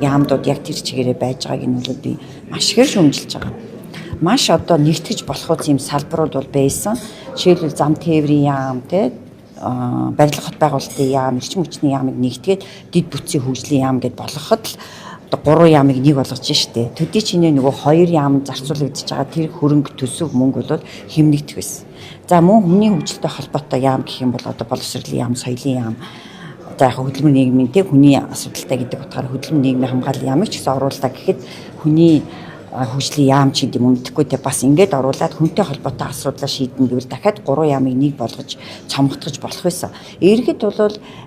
яамдууд яг тэр чигээрээ байж байгааг нь бол би маш их шүүмжилж байгаа. Маш одоо нэгтгэж болох үс юм салбарууд бол байсан. Жишээлбэл зам тээврийн яам те барилга хот байгуулалтын яам, эрчим хүчний яамыг нэгтгээд дэд бүтцийн хөгжлийн яам гэд болгоход л одоо 3 яамыг нэг болгож штэ. Төдий чинээ нөгөө 2 яам зарцуулагдаж байгаа тэр хөрөнгө төсөв мөнгө бол хэмнэгдэх байсан. За мөн хүний хөгжилтэй холбоотой яам гэх юм бол одоо боловсролын яам, соёлын яам, за яг хөдөлмөр нийгмийн те хүний асуудалтай гэдэг утгаараа хөдөлмөр нийгмийн хамгааллын яамыг ч гэсэн оруулаа гэхэд хүний хөгжлийн яам ч гэдэг юм үндэхгүй те бас ингээд оруулаад хүнтэй холбоотой асуудлаа шийднэ гэвэл дахиад 3 яамыг нэг болгож цомготгож болох байсан. Eerхэд бол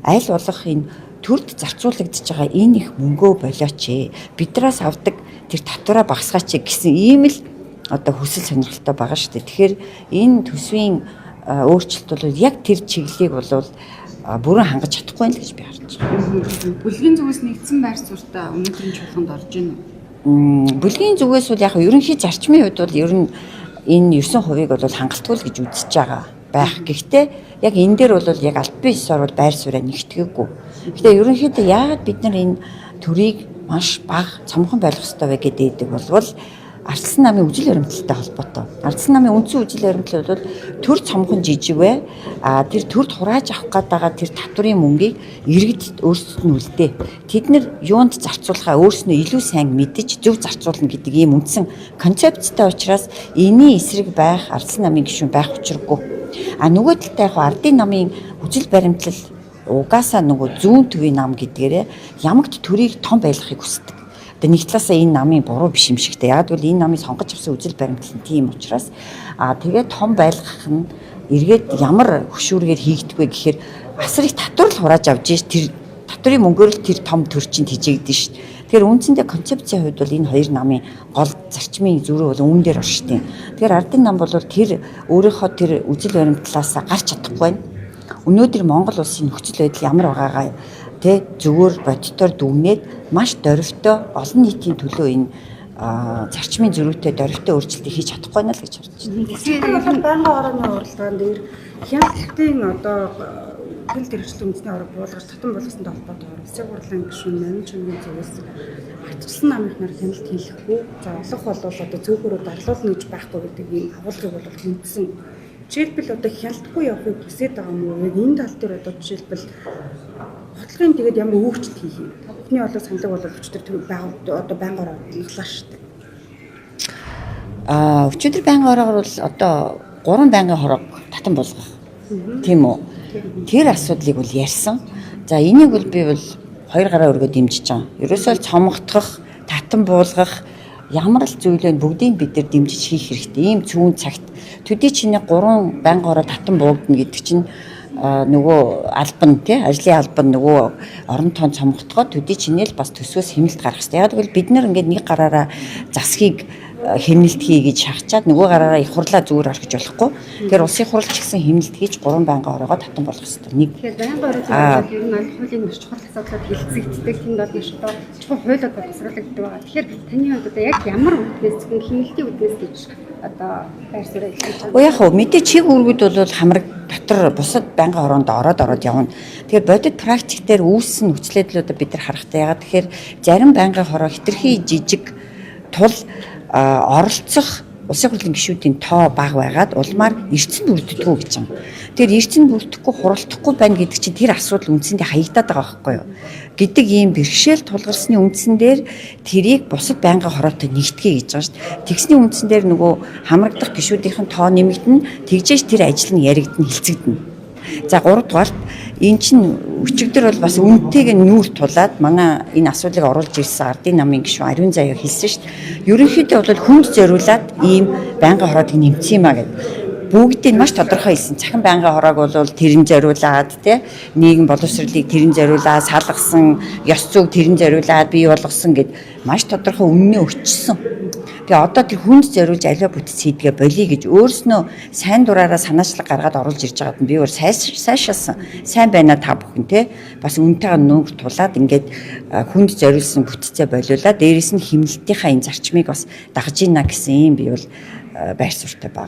аль болох энэ төрд зарцуулагдж байгаа энэ их мөнгөө болооч бидраас авдаг тэр татвараа багасгаач гэсэн ийм л одоо хүсэл сонирхолтой байгаа шүү дээ. Тэгэхээр энэ төсвийн өөрчлөлт бол яг тэр чиглэлийг бол бүрэн хангаж чадахгүй л гэж би харж байгаа. Бүлгийн зүгээс нэгдсэн байр суурьтай өнөөдрийн чуулганд орж ийн үү? Бүлгийн зүгээс бол яг ерөнхий зарчмын хувьд бол ер нь энэ 9% бол хангалтгүй л гэж үзэж байгаа байх. Гэхдээ яг энэ дээр бол яг аль бисаар бол байр сууриа нэгтгээггүй. Гэхдээ ерөнхийдөө яагаад бид нар энэ төрийг маш бага цомхон байлгах хэрэгтэй вэ гэдэг болвол Ардсан намын үжил баримтлалтай холбоотой. Ардсан намын үндсэн үжил баримтлал бол төр цомхон жижиг бай. Тэр төрд хурааж авах гэдэг тэр татврын мөнгийг иргэд өөрсдөд нь үлдээ. Тэд нар юунд зарцуулахаа өөрснөө илүү сайн мэдж зөв зарцуулна гэдэг ийм үндсэн концепцтэй учраас энэний эсрэг байх Ардсан намын гишүүн байх учиргүй. Нөгөө талдаа яг ардын намын үжил баримтлал угаасаа нөгөө зүүн төвийн нам гэдгээрээ ямагт төрийг том байлгахыг хүсдэг. Тэгээ нэг талаасаа энэ намын буруу биш юм шигтэй. Яг бол энэ намыг сонгож авсан үжил баримтлал нь тийм учраас тэгээд том байлгах нь эргээд ямар хөшүүргээр хийгдэх вэ гэхээр асар их татвар л хурааж авж ш тэр татврын мөнгөөр л тэр том төр чинь тижээгдэн ш. Тэгэхээр үндсэндээ концепцийн хувьд бол энэ хоёр намын гол зарчмын зөрүү бол үүн дээр оршдیں۔ Тэгэхээр ардын нам бол тэр өөрийнхөө тэр үжил баримтлалаас гарч чадахгүй байна. Өнөөдөр Монгол улсын нөхцөл байдал ямар байгаагаа тэ зүгээр бодитоор дүгнээд маш дөрвтэй олон нийтийн төлөө энэ зарчмын зөрүүтэй дөрвтэй өөрчлөлтийг хийж чадахгүй байна л гэж харж байна. Тэгэхээр байнгын орооны уралдаан дээр хяналтын одоо хэл төрөлжлөлт үндэсний орог буулгаж татан болгосонтой холбоотой улсын хурлын гишүүн Нарын чанарын зүгээс ардчилсан намынх нар хяналт хийхгүй. За олох бол одоо цөөхөрөө дарлуулна гэж байхгүй гэдэг ийм агуулгыг бол хүндсэн. Жишээлбэл одоо хяналтгүй явахыг хүсэж байгаа юм уу? Яг энэ тал дээр одоо жишээлбэл бодлогын тэгээд ямар өөрчлөлт хийх юм? Бидний болоо саналыг бол өчтөр төв одоо байнгын ороо хянгалаа шүү дээ. Өчигдөр байнгын ороогоор бол одоо 3 байнгын хорог татан болгох. Тийм үү? Тэр асуудлыг бол ярьсан. За энийг бол би бол 2 гараа өргөө дэмжиж байгаа. Ерөөсөө цомготгох, татан буулгах ямар л зүйлээ бүгдийг бид нар дэмжиж хийх хэрэгтэй. Ийм цөөн цагт төдий чиний 3 байнгын ороо татан буугдана гэдэг чинь нөгөө албан тий ажлын албан нөгөө орон тоон цомготгоод төдий чиний л бас төсвөөс хэмнэлт гаргах хэрэгтэй. Яг бол бид нар ингээд нэг гараараа засгийг хэмнэлт хий гэж шахачаад нөгөө гараараа их хурлаа зүгээр орхиж болохгүй. Тэгэхээр улсын хурл ч гэсэн хэмнэлт хийж 3 байнгын ороогоо татан болгох хэрэгтэй. Нэг тэгэхээр байнгын ороо зүйл ер нь хуулийн маш чухал асуудлууд хилцэгддэг. Тэнд бол маш чухал хуулиуд боловсруулагддаг байгаа. Тэгэхээр таны хувьд одоо яг ямар үднээс зөвхөн хэмнэлтийн үднээс гэж одоо байр суурь илэрхийлж байгаа. Яг хөө мэдээ чиг үүргүүд бол хамраг дотор бусад байнгын ороонд ороод явна. Тэгэхээр бодит практик дээр үүссэн нөхцөлөдлүүдийг бид нар харахтай. Ягаад тэгэхээр зарим байнгын хороо хэтэрхий жижиг тул оролцох улсын хурлын гишүүдийн тоо бага байгаад улмаар эрчим бүрддэггүй гэж юм. Тэгэхээр эрчим бүрдэхгүй хуралдахгүй байна гэдэг чинь тэр асуудал үндсэндээ хаягдаад байгаа байхгүй юу? Гэдэг ийм бэрхшээл тулгарсны үндсэн дээр тэрийг бусад байнгын хороотой нэгтгэе гэж байгаа шүү дээ. Тэгсний үндсэн дээр нөгөө хамрагдах гишүүдийн тоо нэмэгдэнэ, тэгжээж тэр ажил нь яригдана, хилцэгдэнэ. За 3 дугаарт энэ чинь өчигдөр бол бас үнэтэйг нь нүүр тулаад манай энэ асуудлыг оруулж ирсэн ардын намын гишүүн Ариун Заяа хэлсэн шүү дээ. Ерөнхийдөө бол хүнд зориулаад ийм байнгын хороог нэмсэн юм а гэдэг. Бүгдийг маш тодорхой хэлсэн. Цахим байнгын хороог бол тэрэн зориулаад тий нийгэм боловсролыг тэрэн зориулаад салгасан, ёс зүйг тэрэн зориулаад бий болгосон гэд маш тодорхой үннээ өчсөн. Тэгээ одоо тэр хүнд зориулж аливаа бүтц хийдгээ болиё гэж өөрснөө сайн дураараа санаачлаг гаргаад оруулж ирж байгаад нь би өөр сайшаасан. Сайн байна та бүхэн тий бас үнтэйгээ нүүр тулаад ингээд хүнд зориулсан бүтцээ болиулаа. Дээрээс нь хэмнэлтийнхаа энэ зарчмыг бас дагж ийна гэсэн юм би бол байр суурьтай байгаа.